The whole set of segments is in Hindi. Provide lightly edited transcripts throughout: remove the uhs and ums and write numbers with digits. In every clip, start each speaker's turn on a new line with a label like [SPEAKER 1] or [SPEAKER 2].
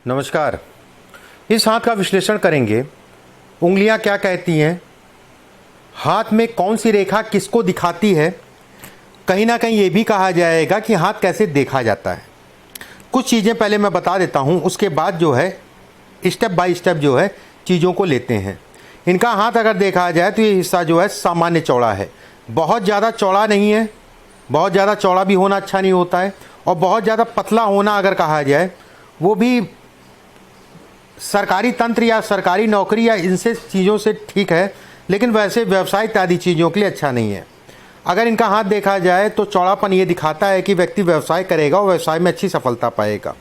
[SPEAKER 1] नमस्कार। इस हाथ का विश्लेषण करेंगे। उंगलियां क्या कहती हैं, हाथ में कौन सी रेखा किसको दिखाती है। कहीं ना कहीं ये भी कहा जाएगा कि हाथ कैसे देखा जाता है। कुछ चीज़ें पहले मैं बता देता हूँ, उसके बाद जो है स्टेप बाय स्टेप जो है चीज़ों को लेते हैं। इनका हाथ अगर देखा जाए तो ये हिस्सा जो है सामान्य चौड़ा है, बहुत ज़्यादा चौड़ा नहीं है। बहुत ज़्यादा चौड़ा भी होना अच्छा नहीं होता है, और बहुत ज़्यादा पतला होना अगर कहा जाए वो भी सरकारी तंत्र या सरकारी नौकरी या इनसे चीज़ों से ठीक है, लेकिन वैसे व्यवसाय इत्यादि चीज़ों के लिए अच्छा नहीं है। अगर इनका हाथ देखा जाए तो चौड़ापन ये दिखाता है कि व्यक्ति व्यवसाय करेगा और व्यवसाय में अच्छी सफलता पाएगा।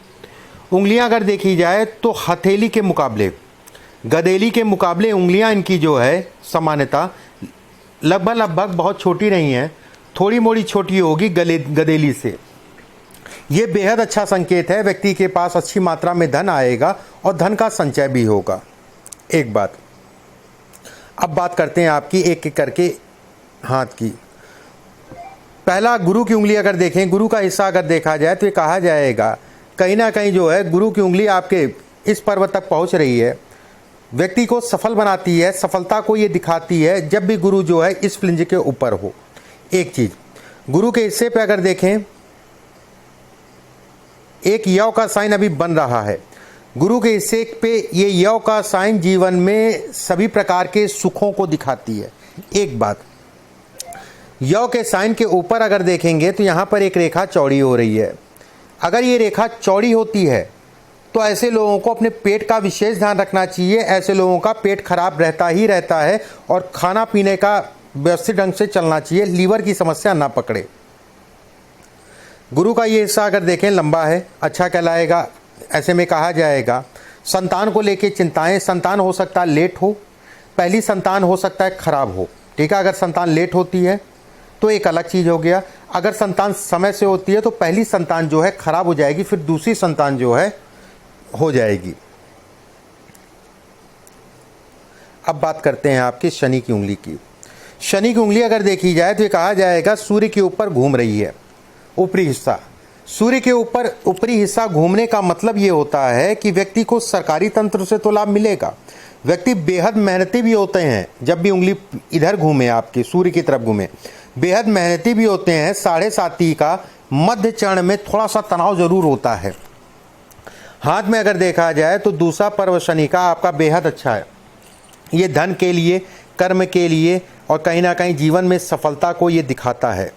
[SPEAKER 1] उंगलियां अगर देखी जाए तो हथेली के मुकाबले, गदेली के मुकाबले उंगलियां इनकी जो है सामान्यता लगभग बहुत छोटी नहीं है, थोड़ी मोड़ी छोटी होगी गदेली से। ये बेहद अच्छा संकेत है, व्यक्ति के पास अच्छी मात्रा में धन आएगा और धन का संचय भी होगा। एक बात। अब बात करते हैं आपकी एक एक करके हाथ की। पहला, गुरु की उंगली अगर देखें, गुरु का हिस्सा अगर देखा जाए तो ये कहा जाएगा कहीं ना कहीं जो है गुरु की उंगली आपके इस पर्वत तक पहुंच रही है, व्यक्ति को सफल बनाती है, सफलता को ये दिखाती है जब भी गुरु जो है इस फ्लिंज के ऊपर हो। एक चीज़, गुरु के हिस्से पे अगर देखें एक यव का साइन अभी बन रहा है। गुरु के हिस्से पे ये यव का साइन जीवन में सभी प्रकार के सुखों को दिखाती है। एक बात, यव के साइन के ऊपर अगर देखेंगे तो यहाँ पर एक रेखा चौड़ी हो रही है। अगर ये रेखा चौड़ी होती है तो ऐसे लोगों को अपने पेट का विशेष ध्यान रखना चाहिए। ऐसे लोगों का पेट खराब रहता ही रहता है और खाना पीने का व्यवस्थित ढंग से चलना चाहिए, लीवर की समस्या ना पकड़े। गुरु का ये हिस्सा अगर देखें लंबा है, अच्छा कहलाएगा। ऐसे में कहा जाएगा संतान को लेके चिंताएं, संतान हो सकता है लेट हो, पहली संतान हो सकता है खराब हो। ठीक है, अगर संतान लेट होती है तो एक अलग चीज़ हो गया। अगर संतान समय से होती है तो पहली संतान जो है खराब हो जाएगी, फिर दूसरी संतान जो है हो जाएगी। अब बात करते हैं आपकी शनि की उंगली की। शनि की उंगली अगर देखी जाए तो ये कहा जाएगा सूर्य के ऊपर घूम रही है। ऊपरी हिस्सा, सूर्य के ऊपर ऊपरी हिस्सा घूमने का मतलब ये होता है कि व्यक्ति को सरकारी तंत्र से तो लाभ मिलेगा। व्यक्ति बेहद मेहनती भी होते हैं, जब भी उंगली इधर घूमे आपके सूर्य की तरफ घूमे, बेहद मेहनती भी होते हैं। 7.5 का मध्य चरण में थोड़ा सा तनाव जरूर होता है। हाथ में अगर देखा जाए तो दूसरा पर्व शनि का आपका बेहद अच्छा है। ये धन के लिए, कर्म के लिए और कहीं ना कहीं जीवन में सफलता को ये दिखाता है।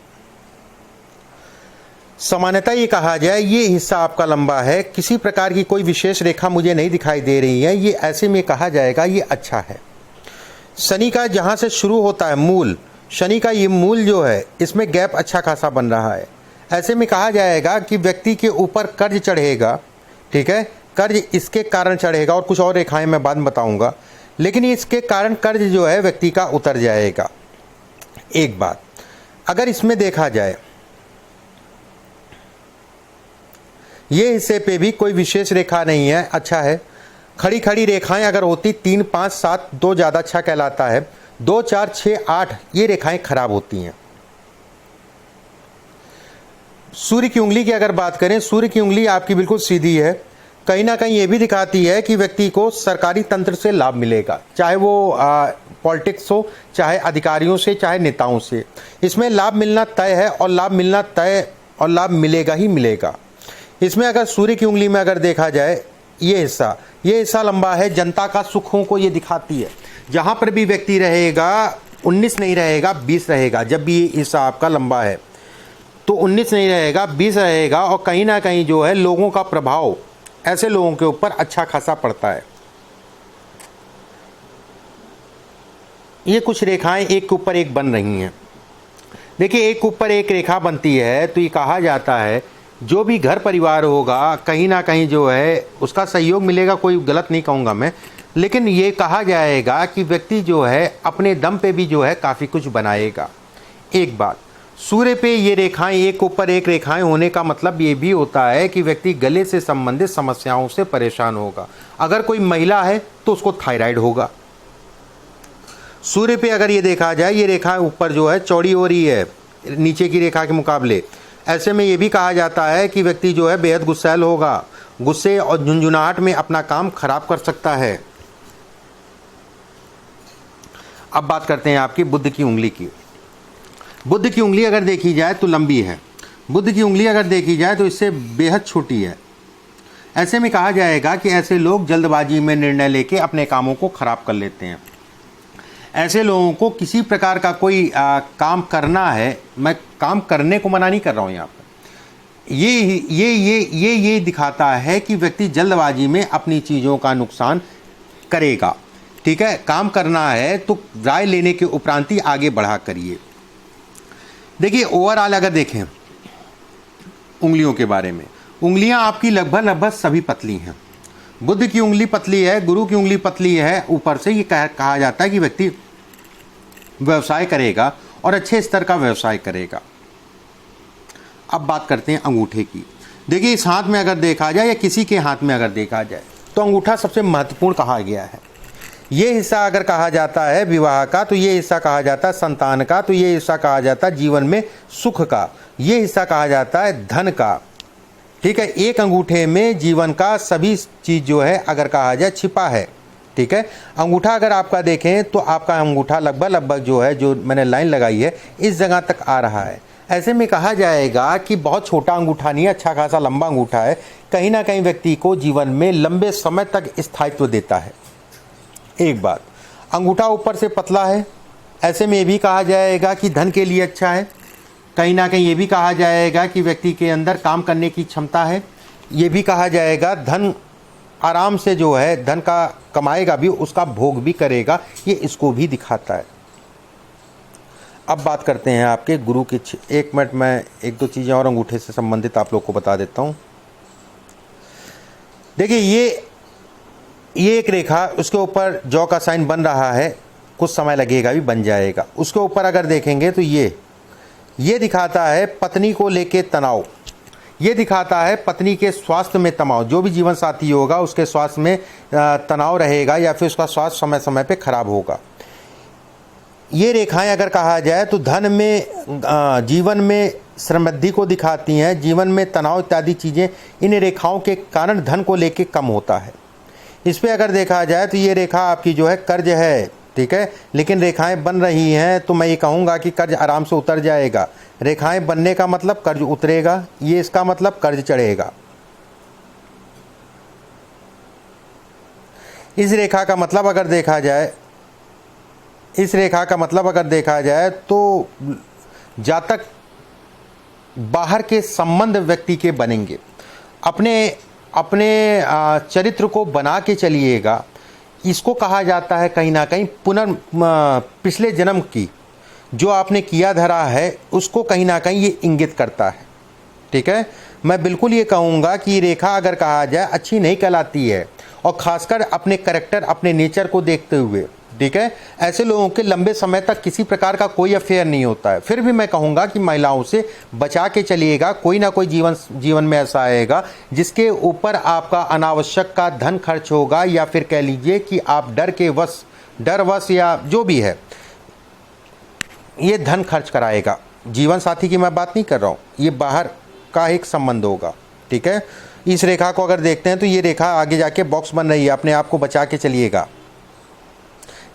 [SPEAKER 1] सामान्यतः ये कहा जाए ये हिस्सा आपका लंबा है, किसी प्रकार की कोई विशेष रेखा मुझे नहीं दिखाई दे रही है। ये ऐसे में कहा जाएगा ये अच्छा है। शनि का जहाँ से शुरू होता है मूल, शनि का ये मूल जो है इसमें गैप अच्छा खासा बन रहा है। ऐसे में कहा जाएगा कि व्यक्ति के ऊपर कर्ज चढ़ेगा। ठीक है, कर्ज इसके कारण चढ़ेगा और कुछ और रेखाएं मैं बाद में बताऊंगा, लेकिन इसके कारण कर्ज जो है व्यक्ति का उतर जाएगा। एक बात, अगर इसमें देखा जाए ये हिस्से पे भी कोई विशेष रेखा नहीं है, अच्छा है। खड़ी खड़ी रेखाएं अगर होती 3, 5, 7, 2 ज़्यादा अच्छा कहलाता है। 2, 4, 6, 8 ये रेखाएं खराब होती हैं। सूर्य की उंगली की अगर बात करें, सूर्य की उंगली आपकी बिल्कुल सीधी है। कहीं ना कहीं ये भी दिखाती है कि व्यक्ति को सरकारी तंत्र से लाभ मिलेगा, चाहे वो पॉलिटिक्स हो, चाहे अधिकारियों से, चाहे नेताओं से। इसमें लाभ मिलना तय है और लाभ मिलना तय और लाभ मिलेगा ही मिलेगा। इसमें अगर सूर्य की उंगली में अगर देखा जाए ये हिस्सा लंबा है, जनता का सुखों को ये दिखाती है। जहाँ पर भी व्यक्ति रहेगा 19 नहीं रहेगा 20 रहेगा। जब भी ये हिस्सा आपका लंबा है तो 19 नहीं रहेगा 20 रहेगा, और कहीं ना कहीं जो है लोगों का प्रभाव ऐसे लोगों के ऊपर अच्छा खासा पड़ता है। ये कुछ रेखाएं एक के ऊपर एक बन रही हैं। देखिए, एक ऊपर एक रेखा बनती है तो ये कहा जाता है जो भी घर परिवार होगा कहीं ना कहीं जो है उसका सहयोग मिलेगा। कोई गलत नहीं कहूँगा मैं, लेकिन ये कहा जाएगा कि व्यक्ति जो है अपने दम पे भी जो है काफ़ी कुछ बनाएगा। एक बात, सूर्य पे ये रेखाएं एक ऊपर एक रेखाएं होने का मतलब ये भी होता है कि व्यक्ति गले से संबंधित समस्याओं से परेशान होगा। अगर कोई महिला है तो उसको थायराइड होगा। सूर्य पे अगर ये देखा जाए ये रेखा ऊपर जो है चौड़ी हो रही है नीचे की रेखा के मुकाबले। ऐसे में ये भी कहा जाता है कि व्यक्ति जो है बेहद गुस्सैल होगा गुस्से और झुंझुनाहट में अपना काम खराब कर सकता है। अब बात करते हैं आपकी बुध की उंगली की। बुध की उंगली अगर देखी जाए तो लंबी है, बुध की उंगली अगर देखी जाए तो इससे बेहद छोटी है। ऐसे में कहा जाएगा कि ऐसे लोग जल्दबाजी में निर्णय लेके अपने कामों को खराब कर लेते हैं। ऐसे लोगों को किसी प्रकार का कोई काम करना है, मैं काम करने को मना नहीं कर रहा हूँ यहाँ पर, ये दिखाता है कि व्यक्ति जल्दबाजी में अपनी चीज़ों का नुकसान करेगा। ठीक है, काम करना है तो राय लेने के उपरांत ही आगे बढ़ा करिए। देखिए ओवरऑल अगर देखें उंगलियों के बारे में, उंगलियां आपकी लगभग सभी पतली हैं। बुध की उंगली पतली है, गुरु की उंगली पतली है। ऊपर से ये कहा जाता है कि व्यक्ति व्यवसाय करेगा और अच्छे स्तर का व्यवसाय करेगा। अब बात करते हैं अंगूठे की। देखिए इस हाथ में अगर देखा जाए या किसी के हाथ में अगर देखा जाए तो अंगूठा सबसे महत्वपूर्ण कहा गया है। ये हिस्सा अगर कहा जाता है विवाह का, तो ये हिस्सा कहा जाता है संतान का, तो ये हिस्सा कहा जाता है जीवन में सुख का, ये हिस्सा कहा जाता है धन का। ठीक है, एक अंगूठे में जीवन का सभी चीज़ जो है अगर कहा जाए छिपा है। ठीक है, अंगूठा अगर आपका देखें तो आपका अंगूठा लगभग जो है, जो मैंने लाइन लगाई है, इस जगह तक आ रहा है। ऐसे में कहा जाएगा कि बहुत छोटा अंगूठा नहीं है, अच्छा खासा लंबा अंगूठा है। कहीं ना कहीं व्यक्ति को जीवन में लंबे समय तक स्थायित्व देता है। एक बात, अंगूठा ऊपर से पतला है, ऐसे में ये भी कहा जाएगा कि धन के लिए अच्छा है। कहीं ना कहीं ये भी कहा जाएगा कि व्यक्ति के अंदर काम करने की क्षमता है। ये भी कहा जाएगा धन आराम से जो है धन का कमाएगा भी, उसका भोग भी करेगा, ये इसको भी दिखाता है। अब बात करते हैं आपके गुरु की। एक मिनट, मैं एक दो चीज़ें और अंगूठे से संबंधित आप लोग को बता देता हूँ। देखिए ये एक रेखा, उसके ऊपर जौ का साइन बन रहा है, कुछ समय लगेगा भी बन जाएगा। उसके ऊपर अगर देखेंगे तो ये दिखाता है पत्नी को लेके तनाव, ये दिखाता है पत्नी के स्वास्थ्य में तनाव। जो भी जीवन साथी होगा उसके स्वास्थ्य में तनाव रहेगा या फिर उसका स्वास्थ्य समय समय पे खराब होगा। ये रेखाएं अगर कहा जाए तो धन में, जीवन में समृद्धि को दिखाती हैं। जीवन में तनाव इत्यादि चीज़ें इन रेखाओं के कारण धन को लेके कम होता है। इस पे अगर देखा जाए तो ये रेखा आपकी जो है कर्ज है। ठीक है, लेकिन रेखाएं बन रही हैं तो मैं ये कहूँगा कि कर्ज आराम से उतर जाएगा। रेखाएं बनने का मतलब कर्ज उतरेगा, ये इसका मतलब कर्ज चढ़ेगा। इस रेखा का मतलब अगर देखा जाए, इस रेखा का मतलब अगर देखा जाए तो जातक बाहर के संबंध व्यक्ति के बनेंगे। अपने चरित्र को बना के चलिएगा। इसको कहा जाता है कहीं ना कहीं पिछले जन्म की जो आपने किया धरा है उसको कहीं ना कहीं ये इंगित करता है। ठीक है, मैं बिल्कुल ये कहूँगा कि ये रेखा अगर कहा जाए अच्छी नहीं कहलाती है, और ख़ासकर अपने कैरेक्टर, अपने नेचर को देखते हुए। ठीक है, ऐसे लोगों के लंबे समय तक किसी प्रकार का कोई अफेयर नहीं होता है। फिर भी मैं कहूँगा कि महिलाओं से बचा के चलिएगा। कोई ना कोई जीवन में ऐसा आएगा जिसके ऊपर आपका अनावश्यक का धन खर्च होगा, या फिर कह लीजिए कि आप डर वश या जो भी है ये धन खर्च कराएगा। जीवन साथी की मैं बात नहीं कर रहा हूँ, ये बाहर का एक संबंध होगा। ठीक है, इस रेखा को अगर देखते हैं तो ये रेखा आगे जाके बॉक्स बन रही है, अपने आप को बचा के चलिएगा।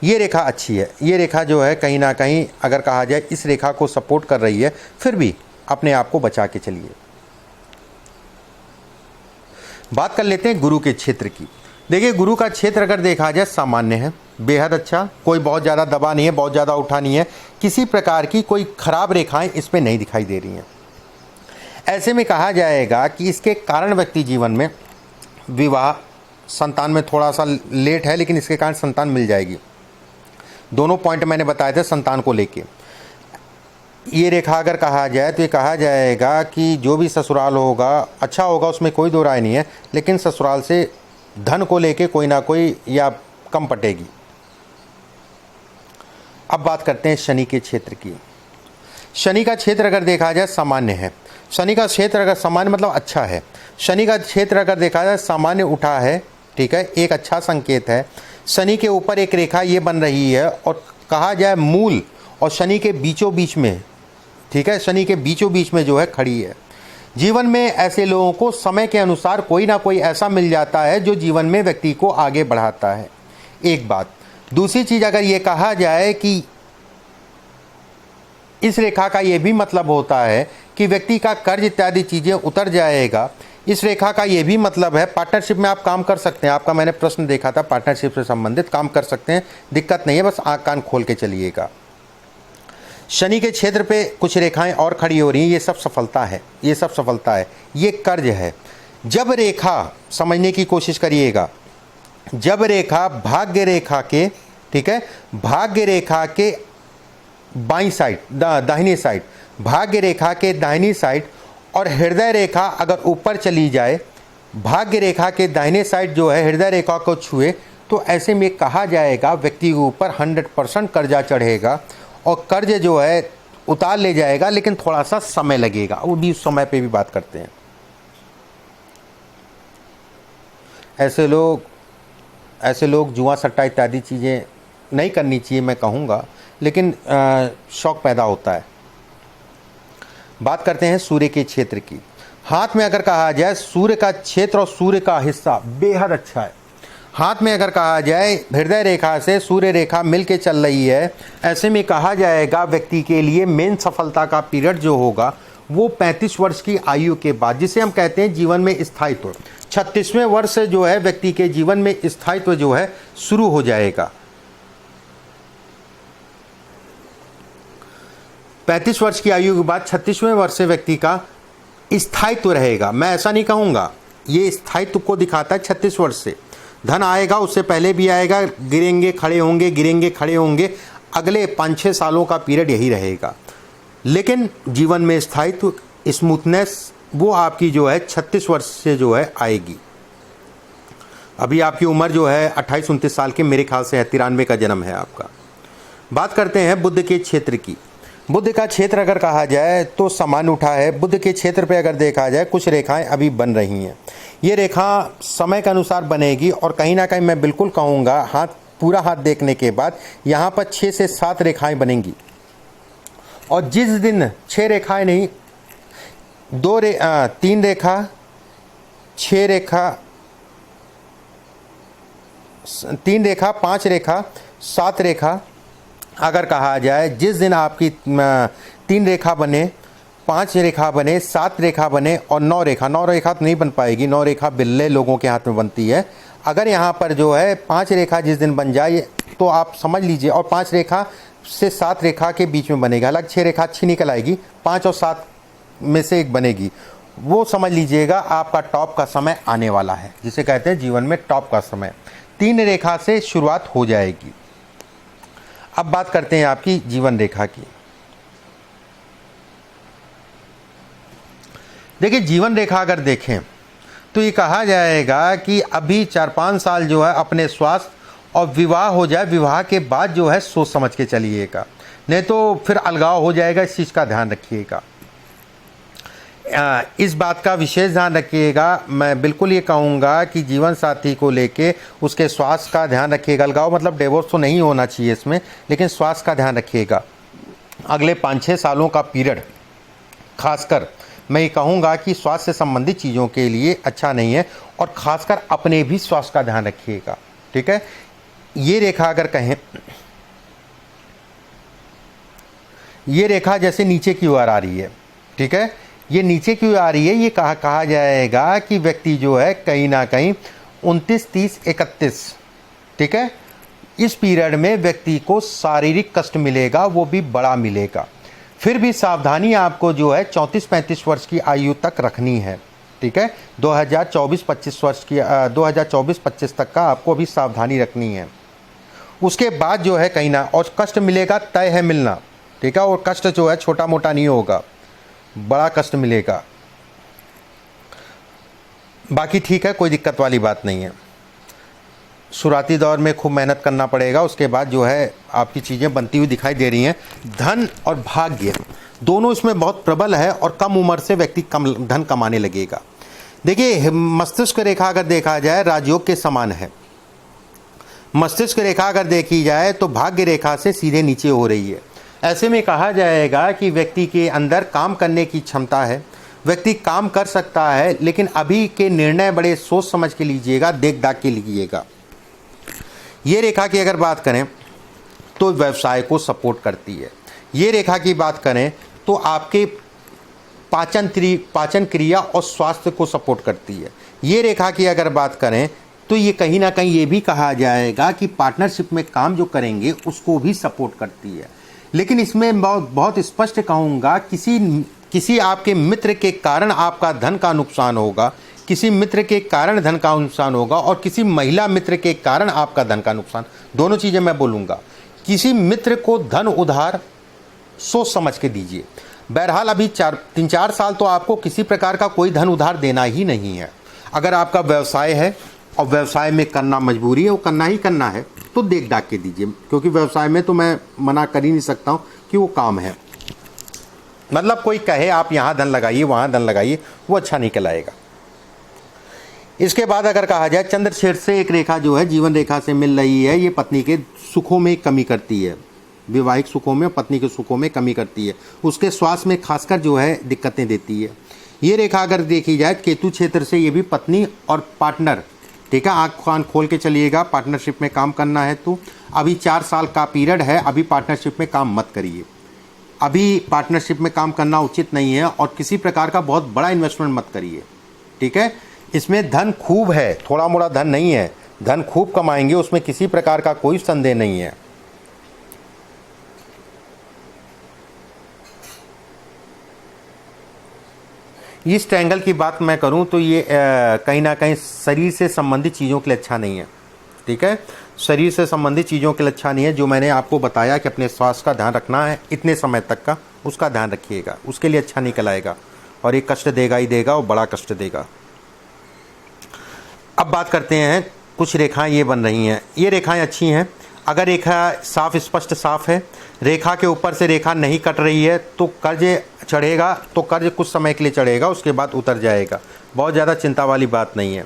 [SPEAKER 1] ये रेखा अच्छी है, ये रेखा जो है कहीं ना कहीं अगर कहा जाए इस रेखा को सपोर्ट कर रही है, फिर भी अपने आप को बचा के चलिए। बात कर लेते हैं गुरु के क्षेत्र की। देखिए गुरु का क्षेत्र अगर देखा जाए सामान्य है, बेहद अच्छा, कोई बहुत ज़्यादा दबा नहीं है, बहुत ज़्यादा उठा नहीं है, किसी प्रकार की कोई खराब रेखाएं इसमें नहीं दिखाई दे रही हैं। ऐसे में कहा जाएगा कि इसके कारण व्यक्ति जीवन में विवाह, संतान में थोड़ा सा लेट है लेकिन इसके कारण संतान मिल जाएगी। दोनों पॉइंट मैंने बताए थे संतान को लेके। ये रेखा अगर कहा जाए तो ये कहा जाएगा कि जो भी ससुराल होगा अच्छा होगा, उसमें कोई दो राय नहीं है, लेकिन ससुराल से धन को लेके कोई ना कोई या कम पटेगी। अब बात करते हैं शनि के क्षेत्र की। शनि का क्षेत्र अगर देखा जाए सामान्य है। शनि का क्षेत्र अगर सामान्य मतलब अच्छा है। शनि का क्षेत्र अगर देखा जाए सामान्य उठा है। ठीक है, एक अच्छा संकेत है। शनि के ऊपर एक रेखा ये बन रही है और कहा जाए मूल और शनि के बीचों बीच में, ठीक है, शनि के बीचों बीच में जो है खड़ी है। जीवन में ऐसे लोगों को समय के अनुसार कोई ना कोई ऐसा मिल जाता है जो जीवन में व्यक्ति को आगे बढ़ाता है, एक बात। दूसरी चीज़, अगर ये कहा जाए कि इस रेखा का ये भी मतलब होता है कि व्यक्ति का कर्ज इत्यादि चीज़ें उतर जाएगा। इस रेखा का ये भी मतलब है पार्टनरशिप में आप काम कर सकते हैं। आपका मैंने प्रश्न देखा था, पार्टनरशिप से संबंधित काम कर सकते हैं, दिक्कत नहीं है, बस आँख कान खोल के चलिएगा। शनि के क्षेत्र पे कुछ रेखाएं और खड़ी हो रही हैं, ये सब सफलता है, ये सब सफलता है, ये कर्ज है। जब रेखा, समझने की कोशिश करिएगा, जब रेखा भाग्य रेखा के, ठीक है, भाग्य रेखा के बाईं साइड, दाहिनी साइड, भाग्य रेखा के दाहिनी साइड और हृदय रेखा अगर ऊपर चली जाए, भाग्य रेखा के दाहिने साइड जो है हृदय रेखा को छुए, तो ऐसे में कहा जाएगा व्यक्ति के ऊपर 100% कर्जा चढ़ेगा और कर्ज जो है उतार ले जाएगा, लेकिन थोड़ा सा समय लगेगा। वो भी उस समय पे भी बात करते हैं। ऐसे लोग जुआ सट्टा इत्यादि चीज़ें नहीं करनी चाहिए मैं कहूँगा, लेकिन शौक पैदा होता है। बात करते हैं सूर्य के क्षेत्र की। हाथ में अगर कहा जाए सूर्य का क्षेत्र और सूर्य का हिस्सा बेहद अच्छा है। हाथ में अगर कहा जाए हृदय रेखा से सूर्य रेखा मिलके चल रही है, ऐसे में कहा जाएगा व्यक्ति के लिए मेन सफलता का पीरियड जो होगा वो 35 वर्ष की आयु के बाद, जिसे हम कहते हैं जीवन में स्थायित्व। 36वें वर्ष से जो है व्यक्ति के जीवन में स्थायित्व जो है शुरू हो जाएगा। 35 वर्ष की आयु के बाद 36वें वर्ष से व्यक्ति का स्थायित्व रहेगा। मैं ऐसा नहीं कहूँगा, ये स्थायित्व को दिखाता है 36 वर्ष से। धन आएगा, उससे पहले भी आएगा, गिरेंगे खड़े होंगे, गिरेंगे खड़े होंगे, अगले 5-6 सालों का पीरियड यही रहेगा। लेकिन जीवन में स्थायित्व, स्मूथनेस, वो आपकी जो है 36 वर्ष से जो है आएगी। अभी आपकी उम्र जो है 28-29 साल की मेरे ख्याल से है, 93 का जन्म है आपका। बात करते हैं बुध के क्षेत्र की। बुध का क्षेत्र अगर कहा जाए तो समान उठा है। बुध के क्षेत्र पे अगर देखा जाए कुछ रेखाएं अभी बन रही हैं। ये रेखा समय के अनुसार बनेगी और कहीं ना कहीं मैं बिल्कुल कहूँगा हाथ, पूरा हाथ देखने के बाद यहाँ पर 6 से 7 रेखाएं बनेंगी। और जिस दिन 6 रेखाएं नहीं, 3 रेखा, 6 रेखा, 3 रेखा, 5 रेखा, 7 रेखा अगर कहा जाए, जिस दिन आपकी 3 रेखा बने, 5 रेखा बने, 7 रेखा बने और 9 रेखा तो नहीं बन पाएगी। 9 रेखा बिल्ले लोगों के हाथ में बनती है। अगर यहाँ पर जो है 5 रेखा जिस दिन बन जाए तो आप समझ लीजिए, और 5 रेखा से 7 रेखा के बीच में बनेगा। हालांकि 6 रेखा अच्छी निकल आएगी, 5 और 7 में से एक बनेगी। वो समझ लीजिएगा आपका टॉप का समय आने वाला है, जिसे कहते हैं जीवन में टॉप का समय। 3 रेखा से शुरुआत हो जाएगी। अब बात करते हैं आपकी जीवन रेखा की। देखिए, जीवन रेखा अगर देखें तो ये कहा जाएगा कि अभी 4-5 साल जो है अपने स्वास्थ्य और विवाह हो जाए, विवाह के बाद जो है सोच समझ के चलिएगा, नहीं तो फिर अलगाव हो जाएगा। इस चीज़ का ध्यान रखिएगा, इस बात का विशेष ध्यान रखिएगा। मैं बिल्कुल ये कहूँगा कि जीवन साथी को लेके उसके स्वास्थ्य का ध्यान रखिएगा। अलगाव मतलब डिवोर्स तो नहीं होना चाहिए इसमें, लेकिन स्वास्थ्य का ध्यान रखिएगा। अगले 5-6 सालों का पीरियड खासकर मैं ये कहूँगा कि स्वास्थ्य से संबंधित चीज़ों के लिए अच्छा नहीं है, और ख़ासकर अपने भी स्वास्थ्य का ध्यान रखिएगा। ठीक है, ये रेखा अगर कहें, ये रेखा जैसे नीचे की ओर आ रही है, ठीक है, ये नीचे की ओर आ रही है। ये कहा जाएगा कि व्यक्ति जो है कहीं ना कहीं 29, 30, 31, ठीक है, इस पीरियड में व्यक्ति को शारीरिक कष्ट मिलेगा, वो भी बड़ा मिलेगा। फिर भी सावधानी आपको जो है 34-35 वर्ष की आयु तक रखनी है। ठीक है, 2024-25 वर्ष की 2024-25 तक का आपको अभी सावधानी रखनी है। उसके बाद जो है कहीं ना, और कष्ट मिलेगा, तय है मिलना। ठीक है, और कष्ट जो है छोटा मोटा नहीं होगा, बड़ा कष्ट मिलेगा। बाकी ठीक है, कोई दिक्कत वाली बात नहीं है। शुरुआती दौर में खूब मेहनत करना पड़ेगा, उसके बाद जो है आपकी चीज़ें बनती हुई दिखाई दे रही हैं। धन और भाग्य दोनों इसमें बहुत प्रबल है, और कम उम्र से व्यक्ति कम धन कमाने लगेगा। देखिए, मस्तिष्क रेखा अगर देखा जाए राजयोग के समान है। मस्तिष्क रेखा अगर देखी जाए तो भाग्य रेखा से सीधे नीचे हो रही है। ऐसे में कहा जाएगा कि व्यक्ति के अंदर काम करने की क्षमता है, व्यक्ति काम कर सकता है, लेकिन अभी के निर्णय बड़े सोच समझ के लीजिएगा, देख दाख के लीजिएगा। ये रेखा की अगर बात करें तो व्यवसाय को सपोर्ट करती है। ये रेखा की बात करें तो आपके पाचन क्रिया और स्वास्थ्य को सपोर्ट करती है। ये रेखा की अगर बात करें तो ये कहीं ना कहीं ये भी कहा जाएगा कि पार्टनरशिप में काम जो करेंगे उसको भी सपोर्ट करती है। लेकिन इसमें बहुत स्पष्ट कहूँगा, किसी आपके मित्र के कारण आपका धन का नुकसान होगा, किसी मित्र के कारण धन का नुकसान होगा, और किसी महिला मित्र के कारण आपका धन का नुकसान। दोनों चीज़ें मैं बोलूँगा। किसी मित्र को धन उधार सोच समझ के दीजिए। बहरहाल अभी 3-4 साल तो आपको किसी प्रकार का कोई धन उधार देना ही नहीं है। अगर आपका व्यवसाय है और व्यवसाय में करना मजबूरी है, वो करना ही करना है, तो देख दाख के दीजिए, क्योंकि व्यवसाय में तो मैं मना कर ही नहीं सकता हूँ कि वो काम है। मतलब कोई कहे आप यहाँ धन लगाइए वहाँ धन लगाइए, वो अच्छा नहीं कहलाएगा। इसके बाद अगर कहा जाए चंद्रछेद से एक रेखा जो है जीवन रेखा से मिल रही है, ये पत्नी के सुखों में कमी करती है, वैवाहिक सुखों में, पत्नी के सुखों में कमी करती है, उसके स्वास्थ्य में खासकर जो है दिक्कतें देती है। ये रेखा अगर देखी जाए केतु क्षेत्र से, ये भी पत्नी और पार्टनर, ठीक है, आँख कान खोल के चलिएगा। पार्टनरशिप में काम करना है तो अभी 4 साल का पीरियड है, अभी पार्टनरशिप में काम मत करिए। अभी पार्टनरशिप में काम करना उचित नहीं है, और किसी प्रकार का बहुत बड़ा इन्वेस्टमेंट मत करिए, ठीक है। इसमें धन खूब है, थोड़ा मोड़ा धन नहीं है, धन खूब कमाएंगे, उसमें किसी प्रकार का कोई संदेह नहीं है। इस ट्रायंगल की बात मैं करूं तो ये कहीं ना कहीं शरीर से संबंधित चीज़ों के लिए अच्छा नहीं है, ठीक है। शरीर से संबंधित चीज़ों के लिए अच्छा नहीं है। जो मैंने आपको बताया कि अपने स्वास्थ्य का ध्यान रखना है इतने समय तक का, उसका ध्यान रखिएगा, उसके लिए अच्छा नहीं कहलाएगा, और ये कष्ट देगा ही देगा, और बड़ा कष्ट देगा। अब बात करते हैं, कुछ रेखाएं ये बन रही हैं, ये रेखाएं अच्छी हैं। अगर रेखा साफ स्पष्ट साफ है, रेखा के ऊपर से रेखा नहीं कट रही है, तो कर्ज चढ़ेगा, तो कर्ज कुछ समय के लिए चढ़ेगा, उसके बाद उतर जाएगा, बहुत ज़्यादा चिंता वाली बात नहीं है।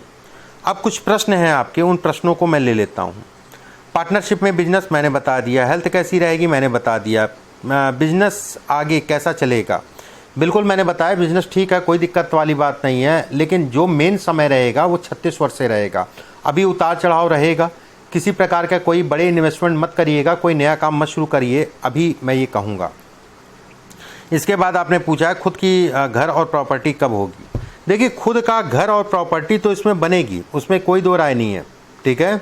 [SPEAKER 1] अब कुछ प्रश्न हैं आपके, उन प्रश्नों को मैं ले लेता हूँ। पार्टनरशिप में बिजनेस मैंने बता दिया, हेल्थ कैसी रहेगी मैंने बता दिया, बिजनेस आगे कैसा चलेगा बिल्कुल मैंने बताया, बिजनेस ठीक है, कोई दिक्कत वाली बात नहीं है। लेकिन जो मेन समय रहेगा वो 36 वर्ष से रहेगा। अभी उतार चढ़ाव रहेगा, किसी प्रकार का कोई बड़े इन्वेस्टमेंट मत करिएगा, कोई नया काम मत शुरू करिए, अभी मैं ये कहूँगा। इसके बाद आपने पूछा है खुद की घर और प्रॉपर्टी कब होगी। देखिए, खुद का घर और प्रॉपर्टी तो इसमें बनेगी, उसमें कोई दो राय नहीं है, ठीक है।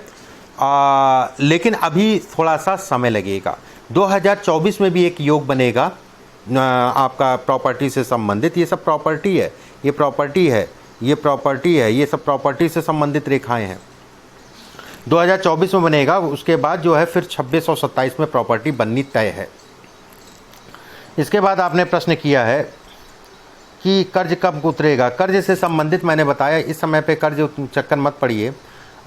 [SPEAKER 1] लेकिन अभी थोड़ा सा समय लगेगा। 2024 में भी एक योग बनेगा आपका प्रॉपर्टी से संबंधित। ये सब प्रॉपर्टी है, ये प्रॉपर्टी है, ये प्रॉपर्टी है, ये सब प्रॉपर्टी से संबंधित रेखाएं हैं। 2024 में बनेगा, उसके बाद जो है फिर 26 और 27 में प्रॉपर्टी बननी तय है। इसके बाद आपने प्रश्न किया है कि कर्ज कब उतरेगा। कर्ज से संबंधित मैंने बताया, इस समय पे कर्ज चक्कर मत पड़िए,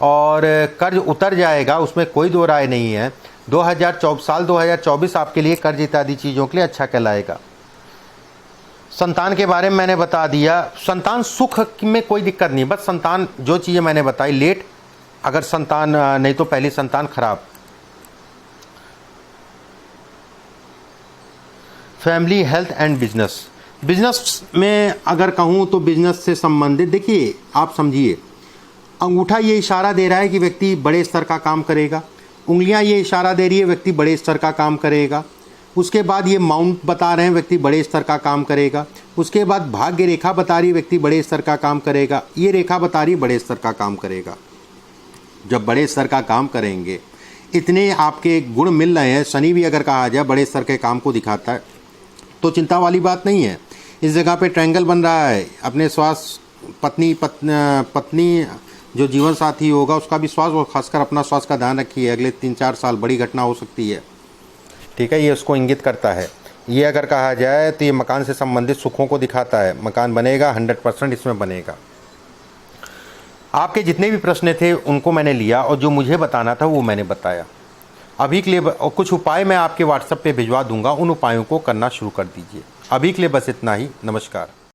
[SPEAKER 1] और कर्ज उतर जाएगा, उसमें कोई दो राय नहीं है। 2024 आपके लिए कर्ज इत्यादि चीज़ों के लिए अच्छा कहलाएगा। संतान के बारे में मैंने बता दिया, संतान सुख में कोई दिक्कत नहीं, बस संतान जो चीज़ें मैंने बताई, लेट अगर संतान नहीं तो पहली संतान खराब। Family, health and business. Business में अगर कहूँ तो बिजनेस से संबंधित, देखिए आप समझिए, अंगूठा ये इशारा दे रहा है कि व्यक्ति बड़े स्तर का काम करेगा, उंगलियां ये इशारा दे रही है व्यक्ति बड़े स्तर का काम करेगा, उसके बाद ये माउंट बता रहे हैं व्यक्ति बड़े स्तर का काम करेगा, उसके बाद भाग्य रेखा बता रही है व्यक्ति बड़े स्तर का काम करेगा, ये रेखा बता रही है बड़े स्तर का काम करेगा। जब बड़े स्तर का काम करेंगे, इतने आपके गुण मिल रहे हैं, शनि भी अगर कहा जाए बड़े स्तर के काम को दिखाता है, तो चिंता वाली बात नहीं है। इस जगह पे ट्रायंगल बन रहा है, अपने स्वास्थ्य, पत्नी जो जीवन साथी होगा उसका भी स्वास्थ्य, और खासकर अपना स्वास्थ्य का ध्यान रखिए। अगले 3-4 साल बड़ी घटना हो सकती है, ठीक है, ये उसको इंगित करता है। ये अगर कहा जाए तो ये मकान से संबंधित सुखों को दिखाता है। मकान बनेगा, 100% इसमें बनेगा। आपके जितने भी प्रश्न थे उनको मैंने लिया, और जो मुझे बताना था वो मैंने बताया। अभी के लिए और कुछ उपाय मैं आपके व्हाट्सएप पे भिजवा दूंगा, उन उपायों को करना शुरू कर दीजिए। अभी के लिए बस इतना ही। नमस्कार।